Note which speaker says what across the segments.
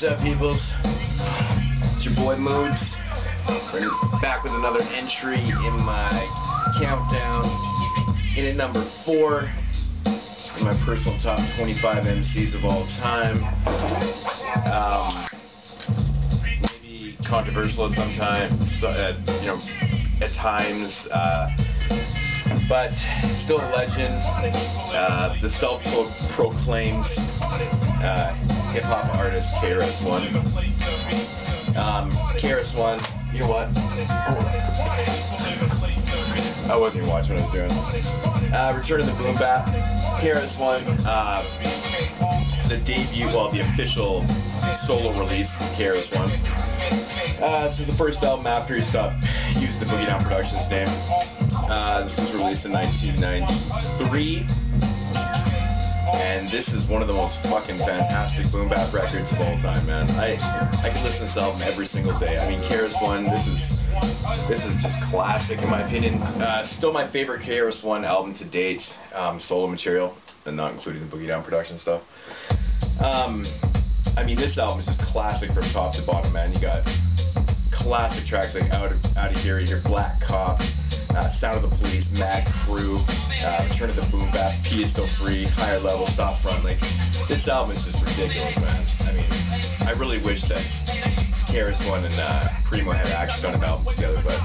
Speaker 1: What's up, peoples? It's your boy Moods. We're back with another entry in my countdown. In at number 4 in my personal top 25 MCs of all time. Maybe controversial at sometimes, at times, but still a legend. The self-proclaimed hip-hop artist KRS-One. KRS-One, you know what? I wasn't even watching what I was doing. Return of the Boom Bap. KRS-One, the debut, well, the official solo release from KRS-One. This is the first album after he stopped using the Boogie Down Productions name. This was released in 1993. And this is one of the most fucking fantastic boom bap records of all time, man. I could listen to this album every single day. I mean, KRS-One, this is just classic in my opinion. Still my favorite KRS-One album to date, solo material, and not including the Boogie Down production stuff. I mean, this album is just classic from top to bottom, man. You got classic tracks like Out of Here, you hear Black Cop, Sound of the Police, Mad Crew, Return of the Boom Bap, P is Still Free, Higher Level, Stop Front. Like, this album is just ridiculous, man. I mean, I really wish that KRS-One and Primo had actually done an album together, but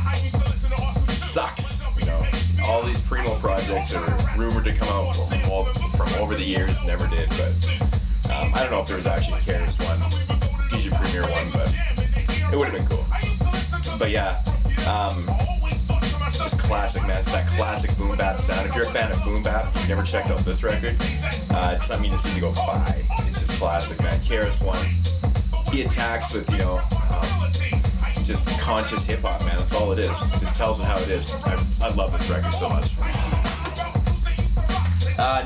Speaker 1: it sucks, you know. All these Primo projects are rumored to come out from over the years, never did, but I don't know if there was actually a KRS-One DJ Premier one, but it would have been cool. But yeah, just classic, man. It's that classic boom bap sound. If you're a fan of boom bap, you've never checked out this record, it's something you just need to go buy. It's just classic, man. KRS-One, he attacks with, you know, just conscious hip hop, man. That's all it is. Just tells it how it is. I love this record so much.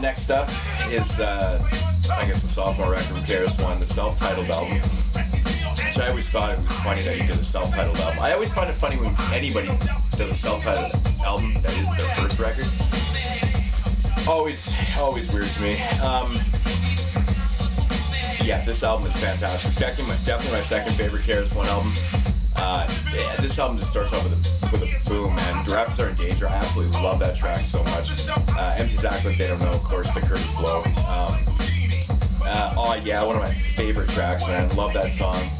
Speaker 1: Next up is, I guess, the sophomore record from KRS-One, the self-titled album. Which I always thought it was funny that he did a self-titled album. I always find it funny when anybody does a self-titled album that isn't their first record. Always weird to me. Yeah, this album is fantastic. Definitely my second favorite KRS-One album. Yeah, this album just starts off with a boom, man. Rappers Are in Danger. I absolutely love that track so much. Emcees Act Like They Don't Know, of course, the Curtis Blow. Oh yeah, one of my favorite tracks, man. Love that song.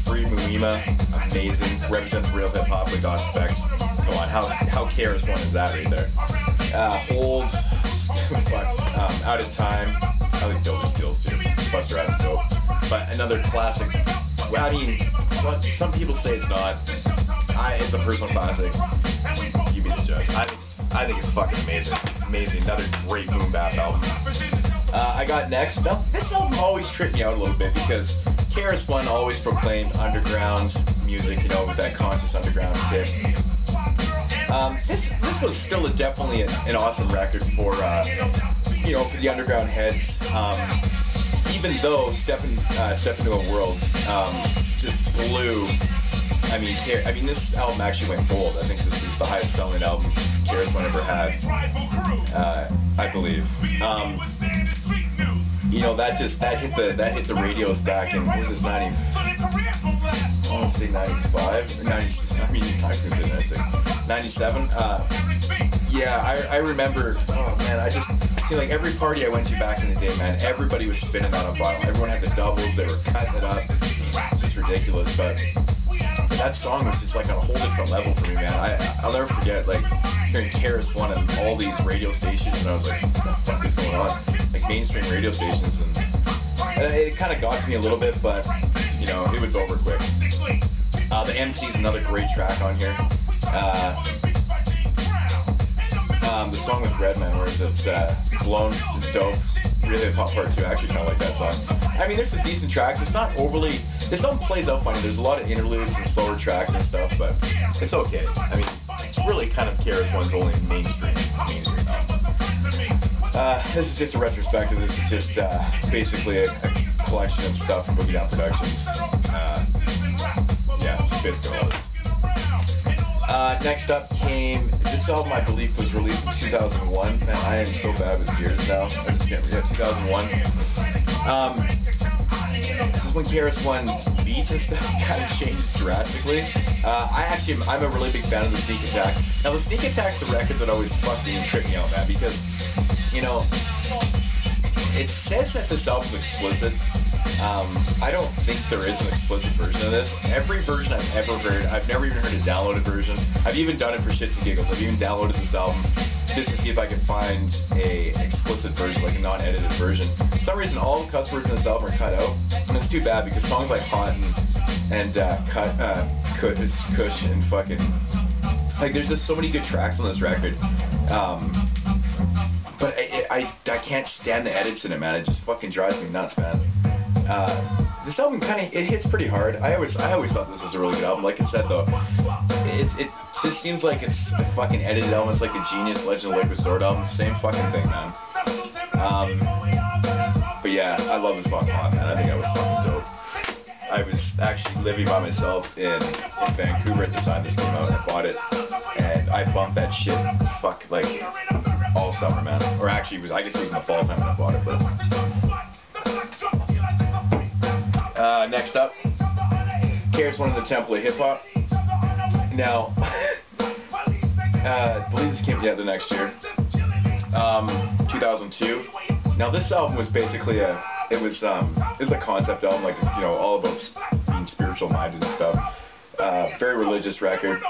Speaker 1: Free Muima, amazing. Represents real hip hop with Dot Specs. Come on, how KRS-One is that right there? Holds, Out of Time. I like Builder Skills too. Buster Adams dope. But another classic. I mean, what some people say it's not. It's a personal classic. You be the judge. I think it's fucking amazing. Amazing. Another great boom bap album. I got next. Now, this album always tripped me out a little bit because KRS-One always proclaimed underground music, you know, with that conscious underground kick. This was still definitely an awesome record for, you know, for the underground heads. Even though Step Into a World just blew. I mean, this album actually went gold. I think this is the highest selling album KRS-One ever had, I believe. You know, that hit the radios back in, what was this, 90? I want to say 95, 90. I mean, I was gonna say 96, 97. Yeah, I remember. Oh man, I see, like, every party I went to back in the day, man, everybody was spinning that on vinyl. Everyone had the doubles. They were cutting it up. Just ridiculous, but that song was just like on a whole different level for me, man. I'll never forget, like, hearing KRS-One on all these radio stations, and I was like, what the fuck is going on? Like, mainstream radio stations, and it kind of got to me a little bit, but, you know, it was over quick. The Emcees, another great track on here. The song with Redman, where it's Blown, is dope. Really Hip Hop Part 2, I actually kind of like that song. I mean, there's some decent tracks. It's not overly, this song plays out funny. There's a lot of interludes and slower tracks and stuff, but it's okay. I mean, it's really kind of KRS-One's only mainstream album. This is just a retrospective. This is just basically a collection of stuff from Boogie Down Productions. Yeah, it's basically all it is. Next up came, this album I believe was released in 2001. Man, I am so bad with years now. I just can't forget 2001. this is when KRS-One beats and stuff kind of changed drastically. I'm a really big fan of the Sneak Attack. Now the Sneak Attack's the record that always fucking tripped me out, man, because, you know, it says that this album's explicit. I don't think there is an explicit version of this. Every version I've ever heard, I've never even heard a downloaded version. I've even done it for shits and giggles. I've even downloaded this album just to see if I could find a explicit version, like a non-edited version. For some reason, all the cuss words in this album are cut out, and it's too bad because songs like Hot and Kush and fucking, like, there's just so many good tracks on this record. But I can't stand the edits in it, man. It just fucking drives me nuts, man. This album it hits pretty hard. I always thought this was a really good album. Like I said though, it just seems like it's a fucking edited album. It's like the Genius Legend of Liquid Sword album. Same fucking thing, man. But yeah, I love this song a lot, man. I think I was fucking dope. I was actually living by myself in Vancouver at the time this came out. I bought it and I bumped that shit like all summer, man. Or actually, I guess it was in the fall time when I bought it. But next up, KRS-One in the Temple of Hip Hop. Now, I believe this came the next year, 2002. Now this album was basically a concept album, like, you know, all about being spiritual minded and stuff. Very religious record.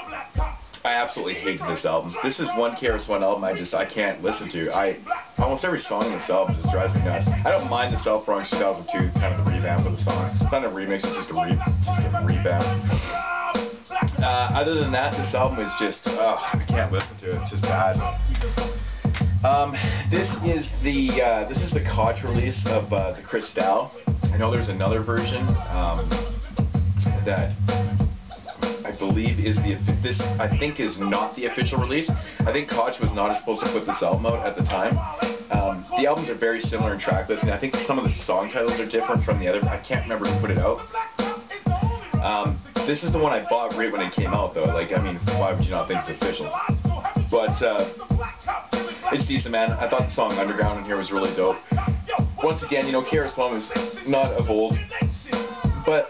Speaker 1: I absolutely hated this album. This is one KRS-One album I can't listen to. Almost every song in this album just drives me nuts. I don't mind the South Bronx 2002, kind of the revamp of the song. It's not a remix, it's just a revamp. Other than that, this album is just, I can't listen to it. It's just bad. This is the Koch release of the Cristal. I know there's another version that I believe I think is not the official release. I think Koch was not supposed to put this album out at the time. The albums are very similar in track listing. I think some of the song titles are different from the other. I can't remember who put it out. This is the one I bought right when it came out, though. Like, I mean, why would you not think it's official? But it's decent, man. I thought the song Underground in here was really dope. Once again, you know, KRS-One was not of old, but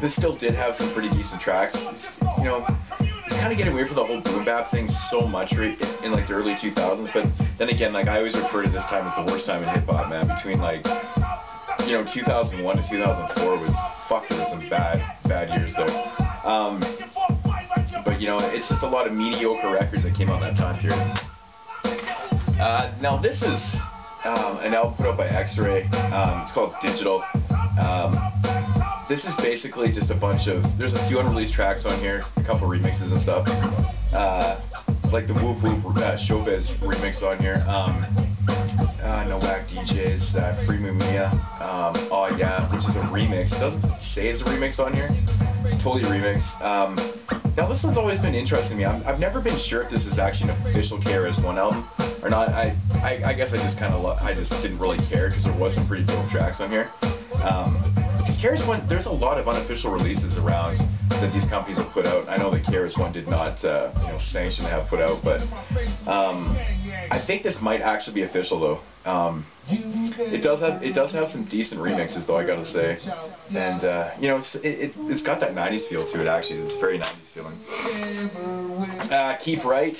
Speaker 1: this still did have some pretty decent tracks. You know, it's kind of getting away from the whole boom bap thing so much right in like the early 2000s, but then again, like, I always refer to this time as the worst time in hip hop, man. Between, like, you know, 2001 to 2004 there was some bad years though. But, you know, it's just a lot of mediocre records that came out that time period. Now this is an album put out by X-Ray. It's called Digital. This is basically just a bunch of, there's a few unreleased tracks on here, a couple remixes and stuff. Like the Whoop Whoop Showbiz remix on here. No Whack DJs, Free Mumia, Oh Yeah, which is a remix. It doesn't say it's a remix on here. It's totally a remix. Now this one's always been interesting to me. I've never been sure if this is actually an official KRS-One album or not. I guess I just didn't really care because there was some pretty dope tracks on here. Because KRS-One, there's a lot of unofficial releases around that these companies have put out. I know that KRS-One did not, sanction to have put out, but I think this might actually be official though. It does have some decent remixes though, I gotta say, and it's got that 90s feel to it. Actually, it's very 90s feeling. Keep Right.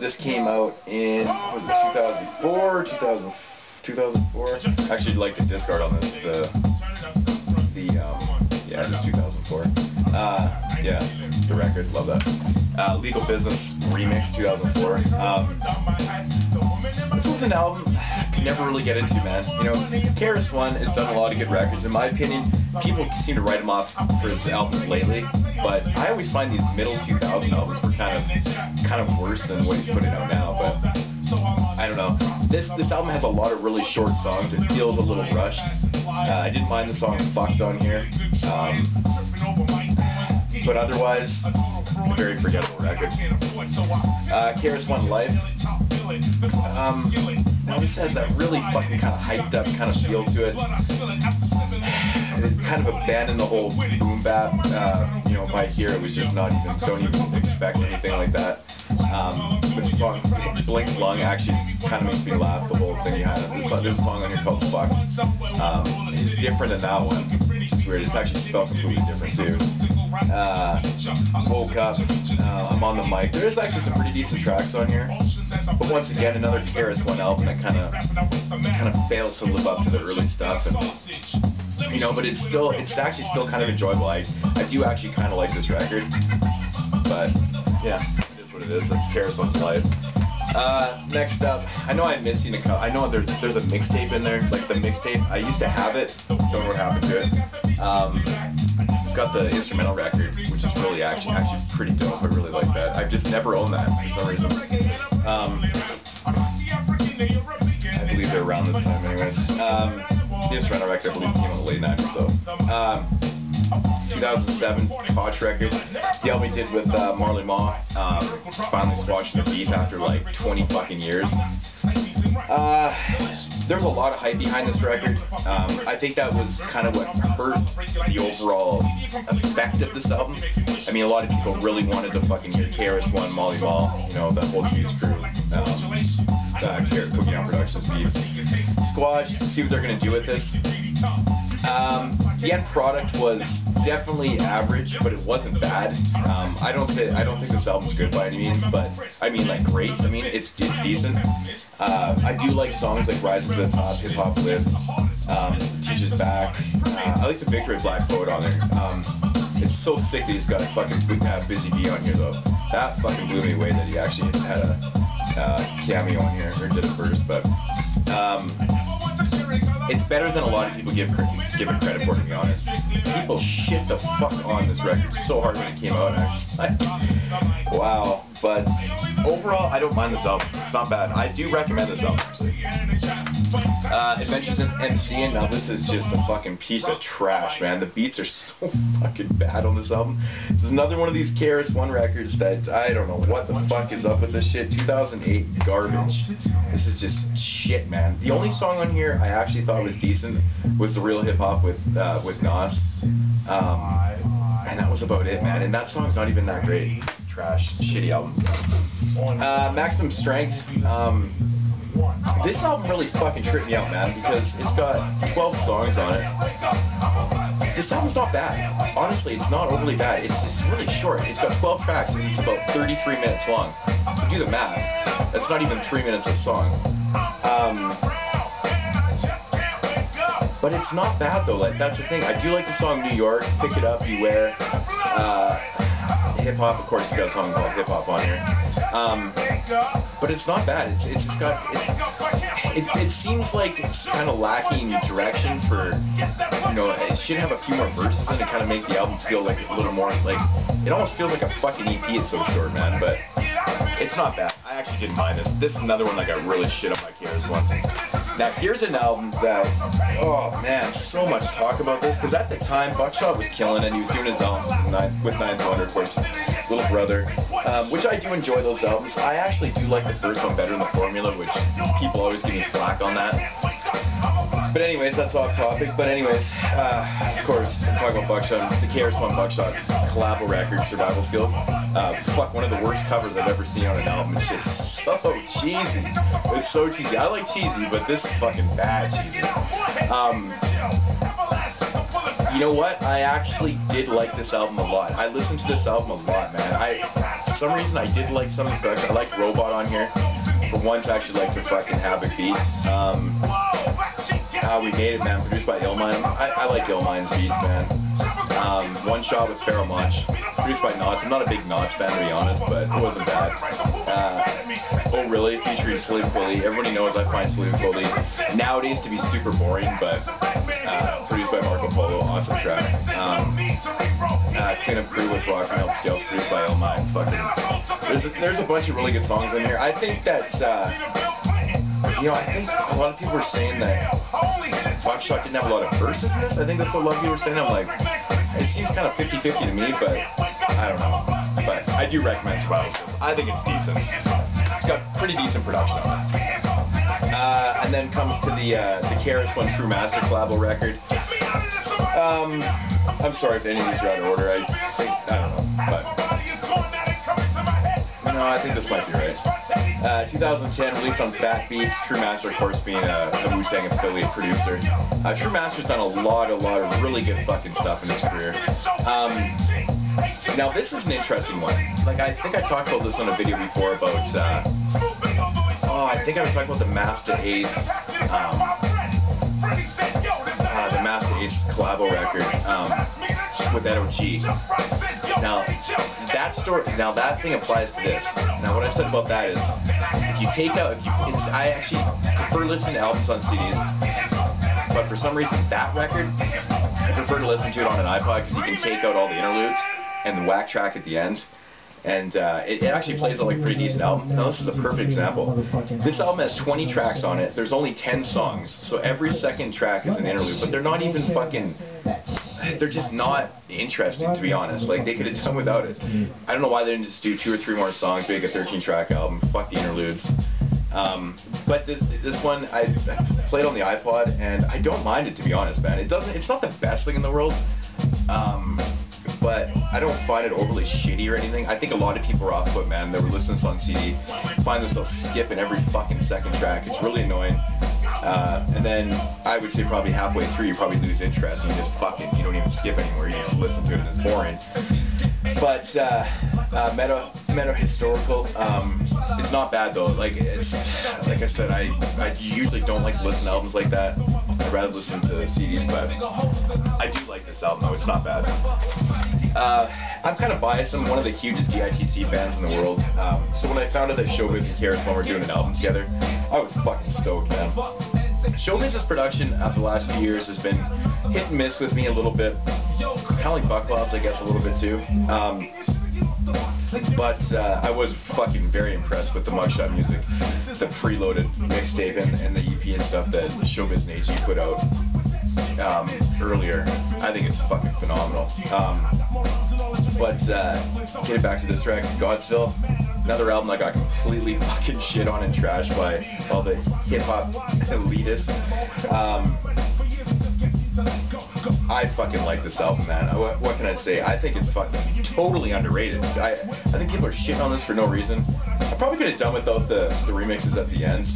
Speaker 1: This came out in, what was it, 2004? Actually, I'd like to discard on this. It's 2004. The record, love that. Legal Business Remix, 2004. This was an album I could never really get into, man. You know, KRS-One has done a lot of good records. In my opinion, people seem to write him off for his albums lately, but I always find these middle 2000 albums were kind of worse than what he's putting out now. But I don't know. This album has a lot of really short songs. It feels a little rushed. I didn't mind the song Fucked on here. But otherwise, a very forgettable record. KRS-One Life. Now this has that really fucking kind of hyped up kind of feel to it. It kind of abandoned the whole boom bap. By here it was just don't even expect anything like that. The song Blink Lung actually kind of makes me laugh, the whole thing behind it. there's a song on here called Fuck. It's different than that one, which is weird. It's actually spelled completely different too. Woke Up, I'm on the mic. There's actually some pretty decent tracks on here, but once again, another KRS-One album that kind of fails to live up to the early stuff, and you know, but it's actually still kind of enjoyable. I do actually kind of like this record, but yeah, it is what it is. That's KRS-One's life. Next up, I know I'm missing a couple. I know there's a mixtape in there, like the mixtape. I used to have it, don't know what happened to it. It's got the instrumental record, which is really actually pretty dope. I really like that. I've just never owned that for some reason. I believe they're around this time, anyways. The instrumental record, I believe, came in the late 90s, though. 2007 Koch record. The album he did with Marley Marl. Finally squashing the beef after like 20 fucking years. There's a lot of hype behind this record. I think that was kind of what hurt the overall effect of this album. I mean, a lot of people really wanted to fucking hear KRS-One, Marley Marl, you know, that whole Cheese crew, Cooking on Productions beef. Squash, see what they're gonna do with this. The end product was definitely average, but it wasn't bad. I don't think this album's good by any means, but I mean like great. I mean it's decent. I do like songs like Rising to the Top, Hip Hop Lives, Teacher's Back. I like the Victory Black Photo on there. It's so sick that he's got a fucking Busy Bee on here though. That fucking blew me away that he actually had a cameo on here, or did it first, but it's better than a lot of people give it credit for, to be honest. People shit the fuck on this record so hard when it came out, and I was like, wow. But overall, I don't mind this album. It's not bad. I do recommend this album, actually. Adventures in Emcees. Now this is just a fucking piece of trash, man. The beats are so fucking bad on this album. This is another one of these KRS-One records that I don't know what the fuck is up with this shit. 2008 garbage. This is just shit, man. The only song on here I actually thought was decent was The Real Hip Hop with Nas. And that was about it, man. And that song's not even that great. It's trash, shitty album. Maximum Strength. This album really fucking tripped me out, man, because it's got 12 songs on it. This album's not bad. Honestly, it's not overly bad. It's just really short. It's got 12 tracks and it's about 33 minutes long. So do the math. That's not even 3 minutes a song. But it's not bad though. Like that's the thing. I do like the song New York, Pick It Up, Beware. Hip Hop, of course, it's got a song called Hip Hop on here. But it's not bad. It's just got. It seems like it's kind of lacking direction for. You know, it should have a few more verses in it to kind of make the album feel like a little more like. It almost feels like a fucking EP. It's so short, man. But it's not bad. I actually didn't mind this. This is another one that got really shit on my KRS-One. Now here's an album that, oh man, so much talk about this, because at the time Buckshot was killing and he was doing his albums with 900, of course, Little Brother, which I do enjoy those albums. I actually do like the first one better than The Formula, which people always give me flack on that. But anyways, that's off topic. But anyways, of course, I'm talking about Buckshot, the KRS-One Buckshot collabo record, Survival Skills. Fuck, one of the worst covers I've ever seen on an album. It's just so cheesy. It's so cheesy. I like cheesy, but this is fucking bad cheesy. You know what? I actually did like this album a lot. I listened to this album a lot, man. For some reason, I did like some of the production. I liked Robot on here. For once, I actually liked the fucking Havoc beat. We Made It, man, produced by Illmind. I like Illmind's beats, man. One Shot with Pharoah Monch, produced by Notch. I'm not a big Notch fan, to be honest, but it wasn't bad. Oh Really, featuring Slim Philly. Everybody knows I find Slim Philly nowadays to be super boring, but produced by Marco Polo, awesome track. Clean Up Crew with Rock and Help Scale, produced by Illmind. Fucking, there's a bunch of really good songs in here. I think that, you know, I think a lot of people were saying that Buckshot didn't have a lot of verses in this. I think that's what a lot of people were saying. I'm like, it seems kind of 50-50 to me, but I don't know. But I do recommend Survival Skills. I think it's decent. It's got pretty decent production on it. And then comes to the KRS-One True Master collabo record. I'm sorry if any of these are out of order. I don't know, but no, I think this might be right. 2010, released on Fat Beats. True Master, of course, being a Wu-Tang affiliate producer. True Master's done a lot of really good fucking stuff in his career. Now this is an interesting one. Like, I think I talked about this on a video before about, I think I was talking about the Master Ace, collabo record, with NOG. Now, that thing applies to this. Now, what I said about that is, if you take out, I actually prefer listening to albums on CDs, but for some reason, that record, I prefer to listen to it on an iPod because you can take out all the interludes and the whack track at the end. And it actually plays out like a pretty decent album. Now, this is a perfect example. This album has 20 tracks on it. There's only 10 songs, so every second track is an interlude, but they're not even fucking... They're just not interesting, to be honest. Like, they could have done without it. I don't know why they didn't just do 2 or 3 more songs, make a 13-track album. Fuck the interludes. But this one, I played on the iPod, and I don't mind it, to be honest, man. It's not the best thing in the world. But I don't find it overly shitty or anything. I think a lot of people are off put, man. They were listening to this on CD, find themselves skipping every fucking second track. It's really annoying. And then I would say probably halfway through, you probably lose interest and you just you don't even skip anymore. You just listen to it and it's boring. But Metahistorical is not bad though. Like I said, I usually don't like to listen to albums like that. I'd rather listen to CDs, but I do like this album though. It's not bad. I'm kind of biased. I'm one of the hugest DITC fans in the world. So when I found out that Showbiz and KRS-One were doing an album together, I was fucking stoked, man. Showbiz's production of the last few years has been hit and miss with me a little bit. Kind of like Buck Bob's, I guess, a little bit too. But I was fucking very impressed with the Mugshot music, the preloaded mixtape and the EP and stuff that Showbiz and AG put out earlier. I think it's fucking phenomenal. But getting back to this track, Godsville, another album that got completely fucking shit on and trashed by all the hip-hop elitists. I fucking like this album, man. What can I say? I think it's fucking totally underrated. I think people are shitting on this for no reason. I probably could have done without the remixes at the end.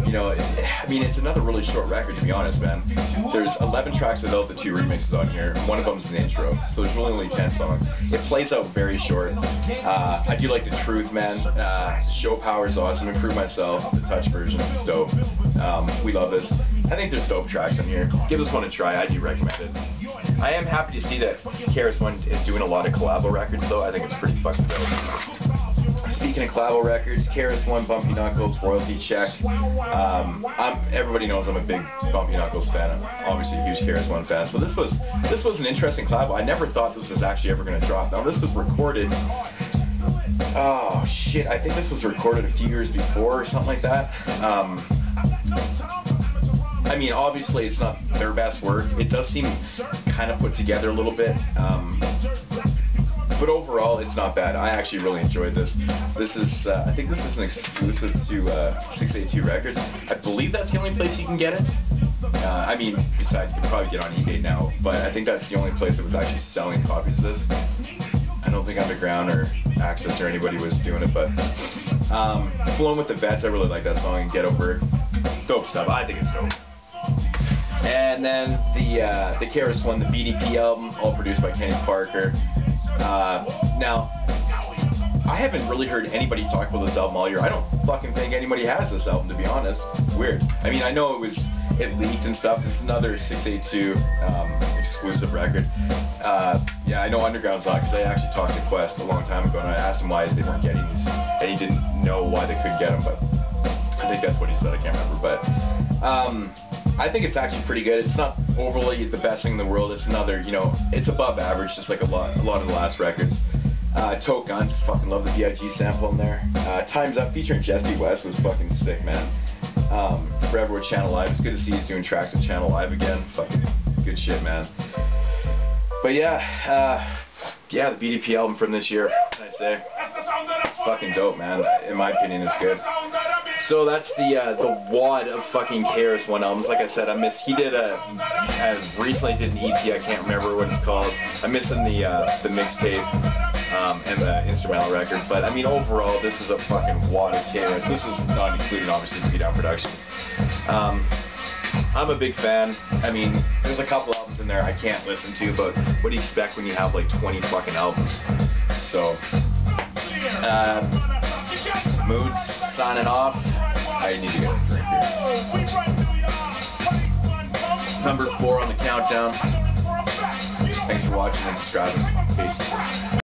Speaker 1: You know, I mean, it's another really short record, to be honest, man. There's 11 tracks without the 2 remixes on here. One of them's an intro, so there's really only 10 songs. It plays out very short. I do like the Truth, man. Show Power's awesome. Improve Myself, the Touch version is dope. We love this. I think there's dope tracks on here. Give this one a try. I do recommend it. I am happy to see that KRS-One is doing a lot of collabo records, though. I think it's pretty fucking dope. Speaking of collabo records, KRS-One, Bumpy Knuckles, Royalty Check. Everybody knows I'm a big Bumpy Knuckles fan. I'm obviously a huge KRS-One fan. So this was an interesting collabo. I never thought this was actually ever going to drop. Now this was recorded. Oh shit! I think this was recorded a few years before or something like that. I mean, obviously it's not their best work. It does seem kind of put together a little bit. But overall, it's not bad. I actually really enjoyed this. This is, I think this is an exclusive to 682 Records. I believe that's the only place you can get it. I mean, besides, you can probably get it on eBay now, but I think that's the only place that was actually selling copies of this. I don't think Underground or Access or anybody was doing it, but Flown with the Vets, I really like that song, and Ghetto Bird. Dope stuff. I think it's dope. And then the KRS-One, the BDP album, all produced by Kenny Parker. Now, I haven't really heard anybody talk about this album all year. I don't fucking think anybody has this album, to be honest. Weird. I mean, I know it leaked and stuff. This is another 682 exclusive record. Yeah, I know Underground's not, because I actually talked to Quest a long time ago, and I asked him why they weren't getting these, and he didn't know why they couldn't get them, but I think that's what he said. I can't remember, but I think it's actually pretty good. It's not overly the best thing in the world. It's another, you know, it's above average, just like a lot of the last records. Tote Guns, fucking love the B.I.G. sample in there. Time's Up featuring Jesse West was fucking sick, man. Forever with Channel Live. It's good to see he's doing tracks with Channel Live again. Fucking good shit, man. But yeah, the BDP album from this year, what can I say? It's fucking dope, man. In my opinion, it's good. So that's the wad of fucking KRS-One albums. Like I said, he did recently did an EP, I can't remember what it's called. I'm missing the mixtape. and the instrumental record. But I mean, overall, this is a fucking wad of KRS. This is not including, obviously, the Beatdown Productions. I'm a big fan. I mean, there's a couple albums in there I can't listen to, but what do you expect when you have like 20 fucking albums? So, Moods signing off. I need to get a drink here. Number 4 on the countdown. Thanks for watching and subscribing. Peace.